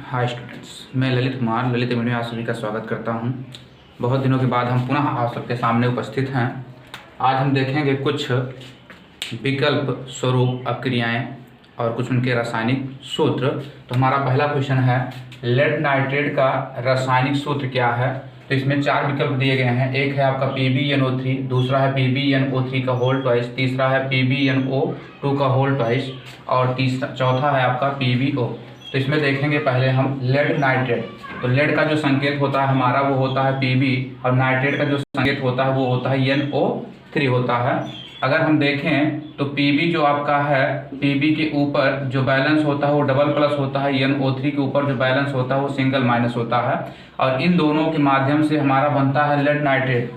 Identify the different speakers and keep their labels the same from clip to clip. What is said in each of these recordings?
Speaker 1: Hi students, मैं Lalit Kumar Lalit media में आप सभी का स्वागत करता हूं। बहुत दिनों के बाद हम पुनः आप सबके सामने उपस्थित हैं। आज हम देखेंगे कुछ विकल्प स्वरूप अपक्रियाएं और कुछ उनके रासायनिक सूत्र। तो हमारा पहला क्वेश्चन है, लेड नाइट्रेट का रासायनिक सूत्र क्या है। तो इसमें 4 विकल्प दिए गए हैं। एक है आपका PbNO3, दूसरा है PbNO3 का होल ट्वाइस, तीसरा है PbNO2 का होल ट्वाइस और चौथा है आपका PbO। तो इसमें देखेंगे पहले हम लेड नाइट्रेट। तो लेड का जो संकेत होता है हमारा वो होता है Pb और नाइट्रेट का जो संकेत होता है वो होता है NO3 होता है। अगर हम देखें तो Pb जो आपका है, Pb के ऊपर जो बैलेंस होता है वो डबल प्लस होता है, NO3 के ऊपर जो बैलेंस होता है वो सिंगल माइनस होता है और इन दोनों के माध्यम से हमारा बनता है लेड नाइट्रेट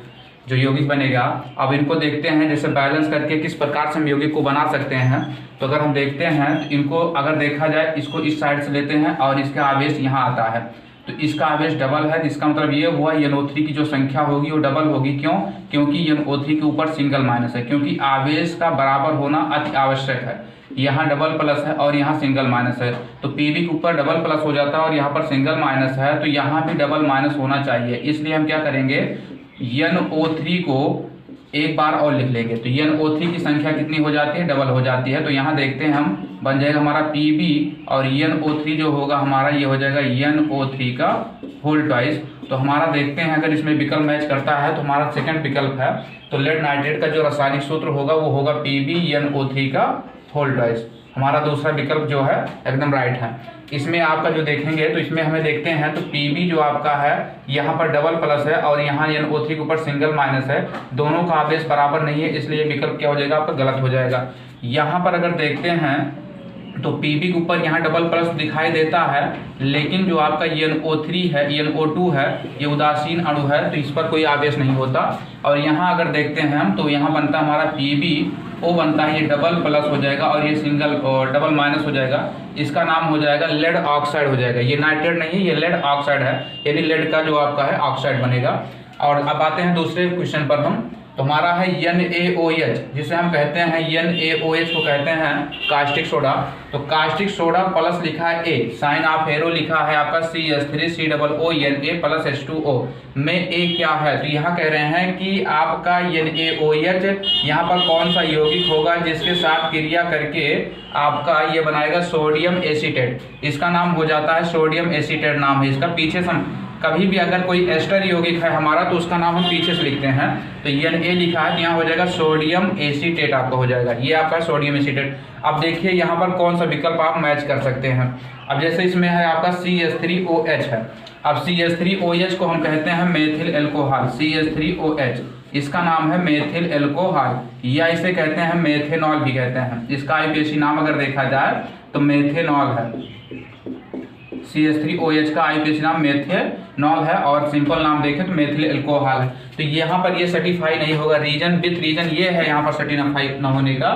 Speaker 1: जो यौगिक बनेगा। अब इनको देखते हैं जैसे बैलेंस करके किस प्रकार से हम यौगिक को बना सकते हैं। तो अगर हम देखते हैं तो इनको अगर देखा जाए, इसको इस साइड से लेते हैं और इसका आवेश यहाँ आता है तो इसका आवेश डबल है। इसका मतलब ये हुआ NO3 की जो संख्या होगी वो डबल होगी। क्यों? क्योंकि NO3 के ऊपर सिंगल माइनस है, क्योंकि आवेश का बराबर होना अति आवश्यक है। यहाँ डबल प्लस है और यहाँ सिंगल माइनस है, तो Pb के ऊपर डबल प्लस हो जाता है और यहाँ पर सिंगल माइनस है, तो यहाँ भी डबल माइनस होना चाहिए। इसलिए हम क्या करेंगे, NO3 को एक बार और लिख लेंगे। तो NO3 की संख्या कितनी हो जाती है, डबल हो जाती है। तो यहाँ देखते हैं हम, बन जाएगा हमारा Pb और NO3 जो होगा हमारा ये हो जाएगा NO3 का होल ट्वाइस। तो हमारा देखते हैं अगर इसमें विकल्प मैच करता है तो हमारा सेकंड विकल्प है। तो लेड नाइट्रेट का जो रासायनिक सूत्र होगा वो होगा PbNO3 का होल ट्वाइस। हमारा दूसरा विकल्प जो है एकदम राइट है। इसमें आपका जो देखेंगे तो इसमें हमें देखते हैं तो Pb जो आपका है यहाँ पर डबल प्लस है और यहाँ NO3 के ऊपर सिंगल माइनस है, दोनों का आवेश बराबर नहीं है, इसलिए विकल्प क्या हो जाएगा आपका गलत हो जाएगा। यहाँ पर अगर देखते हैं तो Pb के ऊपर यहाँ डबल प्लस दिखाई देता है, लेकिन जो आपका NO3 है, NO2 है, ये उदासीन अणु है तो इस पर कोई आवेश नहीं होता। और यहाँ अगर देखते हैं हम तो यहाँ बनता है हमारा PbO बनता है, ये डबल प्लस हो जाएगा और ये सिंगल और डबल माइनस हो जाएगा। इसका नाम हो जाएगा लेड ऑक्साइड हो जाएगा। ये नाइट्रेट नहीं है, ये लेड ऑक्साइड है, यानी लेड का जो आपका है ऑक्साइड बनेगा। और अब आते हैं दूसरे क्वेश्चन पर हम। तो हमारा है NaOH, जिसे हम कहते हैं NaOH को कहते हैं कास्टिक सोडा। तो कास्टिक सोडा प्लस लिखा है A, साइन ऑफ एरो लिखा है आपका CH3COONA प्लस H2O में A क्या है। तो यहाँ कह रहे हैं कि आपका NaOH यहाँ पर कौन सा यौगिक होगा जिसके साथ क्रिया करके आपका ये बनाएगा सोडियम एसीटेट। इसका नाम हो जाता है सोडियम एसीटेट नाम है इसका। पीछे से कभी भी अगर कोई एस्टर यौगिक है हमारा तो उसका नाम हम पीछे से लिखते हैं। तो Na लिखा है तो यहाँ हो जाएगा सोडियम एसीटेट आपका हो जाएगा, ये आपका सोडियम एसीटेट। अब देखिए यहाँ पर कौन सा विकल्प आप मैच कर सकते हैं। अब जैसे इसमें है आपका CH3OH है। अब CH3OH को हम कहते हैं मेथिल एल्कोहल, CH3OH इसका नाम है मेथिल एल्कोहल, या इसे कहते हैं मेथेनॉल भी कहते हैं। इसका आईपीएसी नाम अगर देखा जाए तो मेथेनॉल है। CH3OH का आईपीएसी नाम मेथेनॉल है और सिंपल नाम देखें तो मेथिल एल्कोहल है। तो यहाँ पर ये सर्टिफाई नहीं होगा। रीजन विथ रीजन ये है यहाँ पर सर्टिफाई न होने का,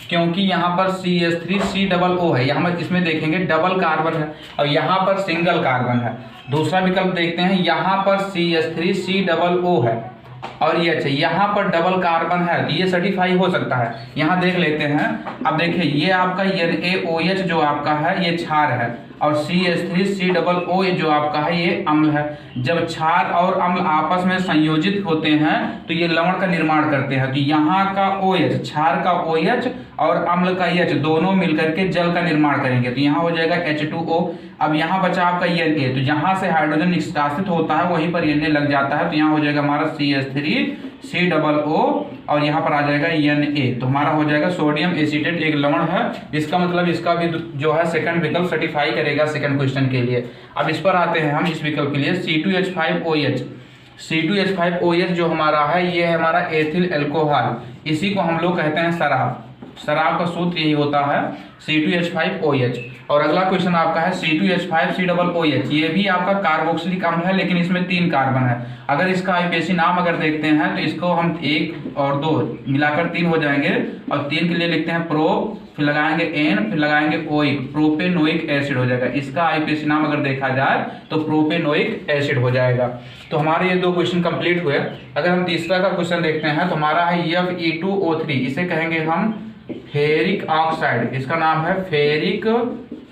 Speaker 1: क्योंकि यहाँ पर CH3COO है, यहाँ पर इसमें देखेंगे डबल कार्बन है और यहाँ पर सिंगल कार्बन है। दूसरा विकल्प देखते हैं, यहाँ पर CH3COO है और ये अच्छा यहाँ पर डबल कार्बन है, तो ये सर्टिफाई हो सकता है। यहाँ देख लेते हैं। अब देखिए ये आपका NaOH जो आपका है ये क्षार है और CH3COO जो आपका है ये अम्ल है। जब क्षार और अम्ल आपस में संयोजित होते हैं तो ये लवण का निर्माण करते हैं। तो यहाँ का OH, क्षार का OH और अम्ल का H दोनों मिलकर के जल का निर्माण करेंगे, तो यहाँ हो जाएगा H2O। अब यहाँ बचा आपका Na, तो जहाँ से हाइड्रोजन निष्कासित होता है वहीं पर Na लग जाता है, तो यहाँ हो जाएगा हमारा CH3COO और यहाँ पर आ जाएगा Na। तो हमारा हो जाएगा सोडियम एसीटेट एक लवण है। इसका मतलब इसका भी जो है सेकंड विकल्प सर्टिफाई करेगा सेकंड क्वेश्चन के लिए। अब इस पर आते हैं हम इस विकल्प के लिए C2H5OH। C2H5OH जो हमारा है ये है हमारा एथिल एल्कोहल, इसी को हम लोग कहते हैं शराब। शराब का सूत्र यही होता है C2H5OH। और अगला क्वेश्चन आपका है C2H5COOH, ये भी आपका कार्बोक्सिलिक अम्ल है लेकिन इसमें 3 कार्बन है। अगर इसका आईपीएसी नाम अगर देखते हैं तो इसको हम 1 और 2 मिलाकर 3 हो जाएंगे और 3 के लिए लिखते हैं प्रो, फिर लगाएंगे एन, फिर लगाएंगे ओइक, प्रोपेनोइक एसिड हो जाएगा। इसका आईपीएसी नाम अगर देखा जाए तो प्रोपेनोइक एसिड हो जाएगा। तो हमारे ये 2 क्वेश्चन कंप्लीट हुए। अगर हम तीसरा का क्वेश्चन देखते हैं तो हमारा है Fe2O3, इसे कहेंगे हम फेरिक ऑक्साइड। इसका नाम है फेरिक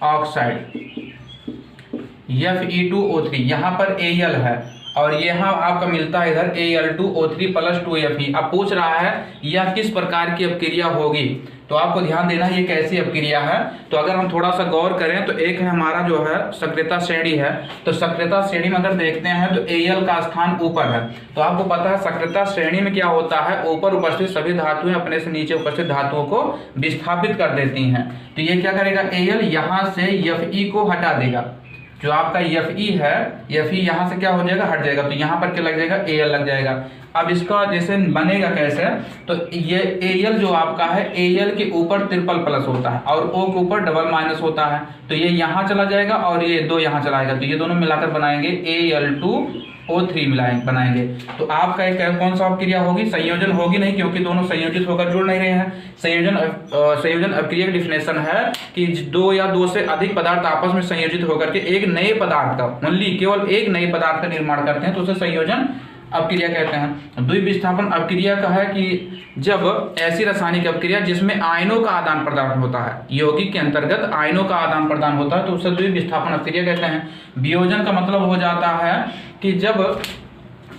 Speaker 1: ऑक्साइड। Fe2O3, यहाँ पर Al है और यहाँ आपका मिलता है इधर Al2O3 + 2Fe। अब पूछ रहा है यह किस प्रकार की अपक्रिया होगी, तो आपको ध्यान देना है ये कैसी अपक्रिया है। तो अगर हम थोड़ा सा गौर करें तो एक है हमारा जो है सक्रियता श्रेणी है, तो सक्रियता श्रेणी में अगर देखते हैं तो Al का स्थान ऊपर है। तो आपको पता है सक्रियता श्रेणी में क्या होता है, ऊपर उपस्थित सभी धातुएं अपने से नीचे उपस्थित धातुओं को विस्थापित कर देती हैं। तो ये क्या करेगा, Al यहाँ से Fe को हटा देगा, जो आपका Fe है, Fe यहाँ से क्या हो जाएगा, हट जाएगा, तो यहाँ पर क्या लग जाएगा, Al लग जाएगा। अब इसका जैसे बनेगा कैसे, तो ये Al जो आपका है, Al के ऊपर ट्रिपल प्लस होता है और O के ऊपर डबल माइनस होता है, तो ये यहाँ चला जाएगा और ये दो यहाँ चला जाएगा, तो ये दोनों मिलाकर बनाएंगे Al2O3 बनाएंगे। तो आपका एक कौन सा अपक्रिया होगी, संयोजन होगी नहीं, क्योंकि दोनों संयोजित होकर जुड़ नहीं रहे हैं। संयोजन अपक्रिया की डिफिनेशन है कि दो या दो से अधिक पदार्थ आपस में संयोजित होकर के एक नए पदार्थ का, ओनली केवल एक नए पदार्थ का निर्माण करते हैं, तो उसे संयोजन अपक्रिया कहते हैं। द्विविस्थापन अपक्रिया का है कि जब ऐसी रासायनिक अपक्रिया जिसमें आयनों का आदान प्रदान होता है, यौगिक के अंतर्गत आयनों का आदान प्रदान होता है, तो उसे द्विविस्थापन अपक्रिया कहते हैं। वियोजन का मतलब हो जाता है कि जब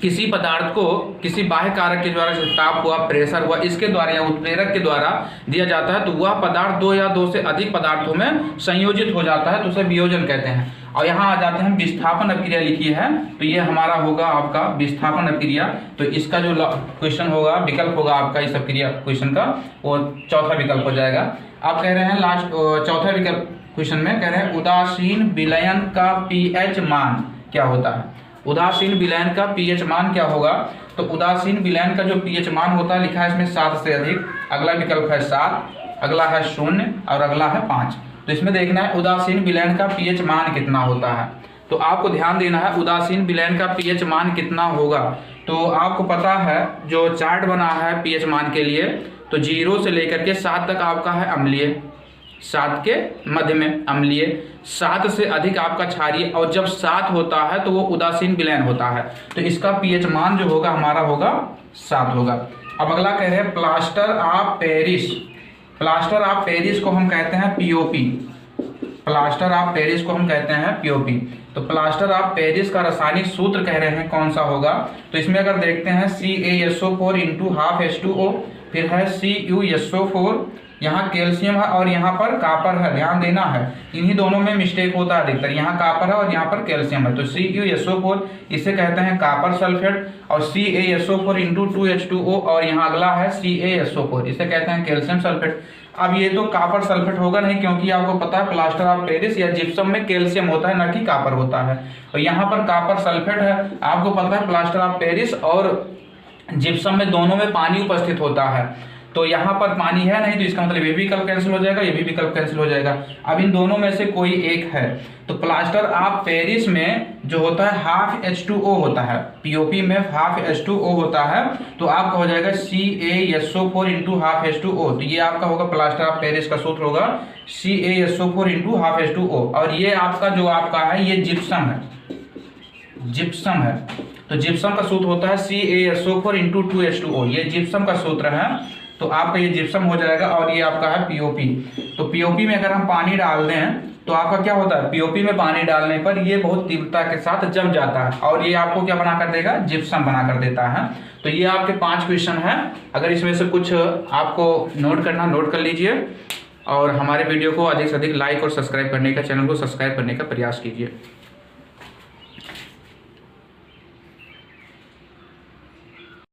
Speaker 1: किसी पदार्थ को किसी बाह्य कारक के द्वारा, ताप हुआ, प्रेशर हुआ, इसके द्वारा या उत्प्रेरक के द्वारा दिया जाता है, तो वह पदार्थ दो या दो से अधिक पदार्थों में संयोजित हो जाता है, तो उसे वियोजन कहते हैं। और यहाँ आ जाते हैं विस्थापन अपक्रिया लिखी है, तो ये हमारा होगा आपका विस्थापन अपक्रिया। तो इसका जो क्वेश्चन होगा, विकल्प होगा आपका इस अपक्रिया क्वेश्चन का, वो चौथा विकल्प हो जाएगा। आप कह रहे हैं लास्ट चौथा विकल्प क्वेश्चन में कह रहे हैं उदासीन विलयन का pH मान क्या होता है। उदासीन विलयन का pH मान क्या होगा, तो उदासीन विलयन का जो pH मान होता है, लिखा है इसमें 7 से अधिक, अगला विकल्प है 7, अगला है 0 और अगला है 5। तो इसमें देखना है उदासीन विलयन का pH मान कितना होता है। तो आपको ध्यान देना है उदासीन विलयन का pH मान कितना होगा। तो आपको पता है जो चार्ट बना है pH मान के लिए, तो 0 से लेकर के 7 तक आपका है अम्लीय, 7 के मध्य में अम्लीय, 7 से अधिक आपका क्षारीय, और जब 7 होता है तो वो उदासीन विलयन होता है। तो इसका pH मान जो होगा हमारा होगा 7 होगा। अब अगला कह रहे हैं plaster of Paris. Plaster of Paris को हम कहते हैं POP। प्लास्टर ऑफ पेरिस को हम कहते हैं POP। तो प्लास्टर ऑफ पेरिस का रासायनिक सूत्र कह रहे हैं कौन सा होगा, तो इसमें अगर देखते हैं CaSO4 × ½ H2O, फिर है CuSO4, यहाँ कैल्शियम है और यहाँ पर कापर है, ध्यान देना है, इन्हीं दोनों में मिस्टेक होता है अधिकतर, यहाँ कापर है और यहाँ पर कैल्शियम है। तो CuSO4 इसे कहते हैं कापर सल्फेट, और CaSO4 × 2H2O, और यहाँ अगला है CaSO4, इसे कहते हैं कैल्शियम सल्फेट। अब ये तो कापर सल्फेट होगा नहीं, क्योंकि आपको पता है प्लास्टर ऑफ पेरिस या जिप्सम में कैल्शियम होता है, न कि कापर होता है, और यहाँ पर कापर सल्फेट है। आपको पता है प्लास्टर ऑफ पेरिस और जिप्सम में दोनों में पानी उपस्थित होता है, तो यहाँ पर पानी है नहीं, तो इसका मतलब ये भी विकल्प कैंसिल हो जाएगा, ये भी विकल्प कैंसिल हो जाएगा। अब इन दोनों में से कोई एक है, तो प्लास्टर ऑफ पेरिस में जो होता है ½ H2O होता है, POP में ½ H2O होता है, तो आपका हो जाएगा CaSO4 × ½ H2O। तो ये आपका होगा प्लास्टर ऑफ पेरिस का सूत्र होगा CaSO4 × ½ H2O। और ये आपका जो आपका है ये जिप्सम है, जिप्सम है, तो जिप्सम का सूत्र होता है CaSO4 × 2H2O, ये जिप्सम का सूत्र है। तो आपका ये जिप्सम हो जाएगा, और ये आपका है POP। तो POP में अगर हम पानी डाल दें तो आपका क्या होता है, POP में पानी डालने पर ये बहुत तीव्रता के साथ जम जाता है, और ये आपको क्या बना कर देगा, जिप्सम बना कर देता है। तो ये आपके 5 क्वेश्चन हैं। अगर इसमें से कुछ आपको नोट करना, नोट कर लीजिए, और हमारे वीडियो को अधिक से अधिक लाइक और सब्सक्राइब करने का, चैनल को सब्सक्राइब करने का प्रयास कीजिए।